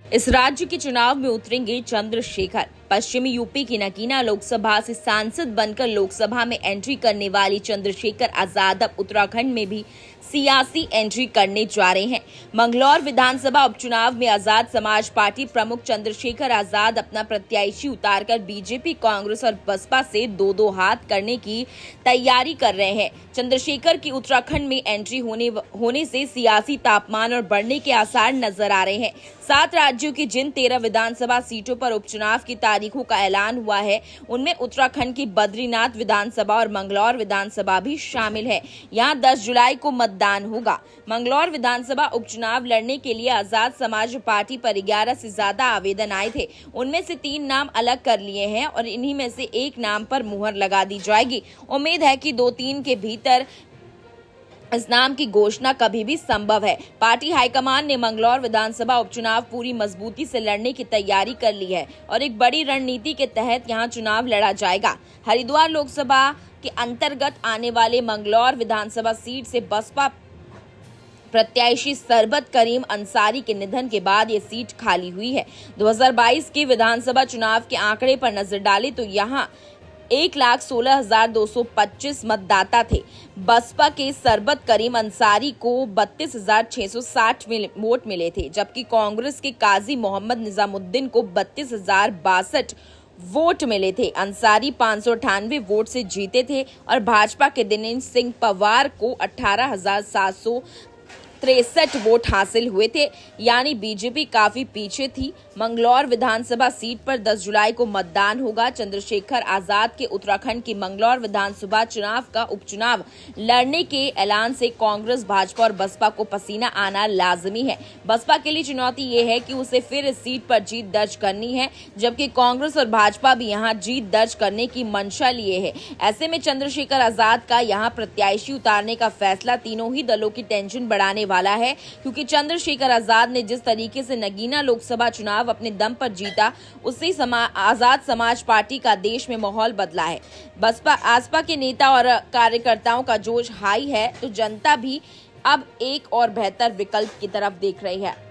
इस राज्य के चुनाव में उतरेंगे चंद्रशेखर। पश्चिमी यूपी की नगीना लोकसभा से सांसद बनकर लोकसभा में एंट्री करने वाली चंद्रशेखर आजाद अब उत्तराखंड में भी सियासी एंट्री करने जा रहे हैं। मंगलौर विधानसभा उपचुनाव में आजाद समाज पार्टी प्रमुख चंद्रशेखर आजाद अपना प्रत्याशी उतारकर बीजेपी, कांग्रेस और बसपा से दो हाथ करने की तैयारी कर रहे हैं। चंद्रशेखर की उत्तराखंड में एंट्री होने से सियासी तापमान और बढ़ने के आसार नजर आ रहे हैं। 7 राज्यों की जिन 13 विधानसभा सीटों पर उपचुनाव की तारीखों का ऐलान हुआ है, उनमें उत्तराखंड की बद्रीनाथ विधानसभा और मंगलौर विधानसभा भी शामिल है। यहां 10 जुलाई को मतदान होगा। मंगलौर विधानसभा उपचुनाव लड़ने के लिए आजाद समाज पार्टी पर 11 से ज्यादा आवेदन आए थे। उनमें से 3 नाम अलग कर लिए हैं और इन्हीं में से एक नाम पर मुहर लगा दी जाएगी। उम्मीद है कि 2-3 के भीतर इस नाम की घोषणा कभी भी संभव है। पार्टी हाईकमान ने मंगलौर विधानसभा उपचुनाव पूरी मजबूती से लड़ने की तैयारी कर ली है और एक बड़ी रणनीति के तहत यहां चुनाव लड़ा जाएगा। हरिद्वार लोकसभा के अंतर्गत आने वाले मंगलौर विधानसभा सीट से बसपा प्रत्याशी सरबत करीम अंसारी के निधन के बाद ये सीट खाली हुई है। 2022 के विधानसभा चुनाव के आंकड़े पर नजर डालें तो यहाँ 1,16,225 मतदाता थे। बसपा के सरबत करीम अंसारी को 32,660 वोट मिले थे, जबकि कांग्रेस के काजी मोहम्मद निजामुद्दीन को 32,062 वोट मिले थे। अंसारी 598 वोट से जीते थे और भाजपा के दिनेश सिंह पवार को 18,763 वोट हासिल हुए थे, यानी बीजेपी काफी पीछे थी। मंगलौर विधानसभा सीट पर 10 जुलाई को मतदान होगा। चंद्रशेखर आजाद के उत्तराखंड की मंगलौर विधानसभा चुनाव का उपचुनाव लड़ने के ऐलान से कांग्रेस, भाजपा और बसपा को पसीना आना लाजमी है। बसपा के लिए चुनौती ये है कि उसे फिर इस सीट पर जीत दर्ज करनी है, जबकि कांग्रेस और भाजपा भी यहां जीत दर्ज करने की मंशा लिए है। ऐसे में चंद्रशेखर आजाद का यहां प्रत्याशी उतारने का फैसला तीनों ही दलों की टेंशन बढ़ाने वाला है, क्योंकि चंद्रशेखर आजाद ने जिस तरीके से नगीना लोकसभा चुनाव अपने दम पर जीता, उससे आजाद समाज पार्टी का देश में माहौल बदला है। आसपा के नेता और कार्यकर्ताओं का जोश हाई है, तो जनता भी अब एक और बेहतर विकल्प की तरफ देख रही है।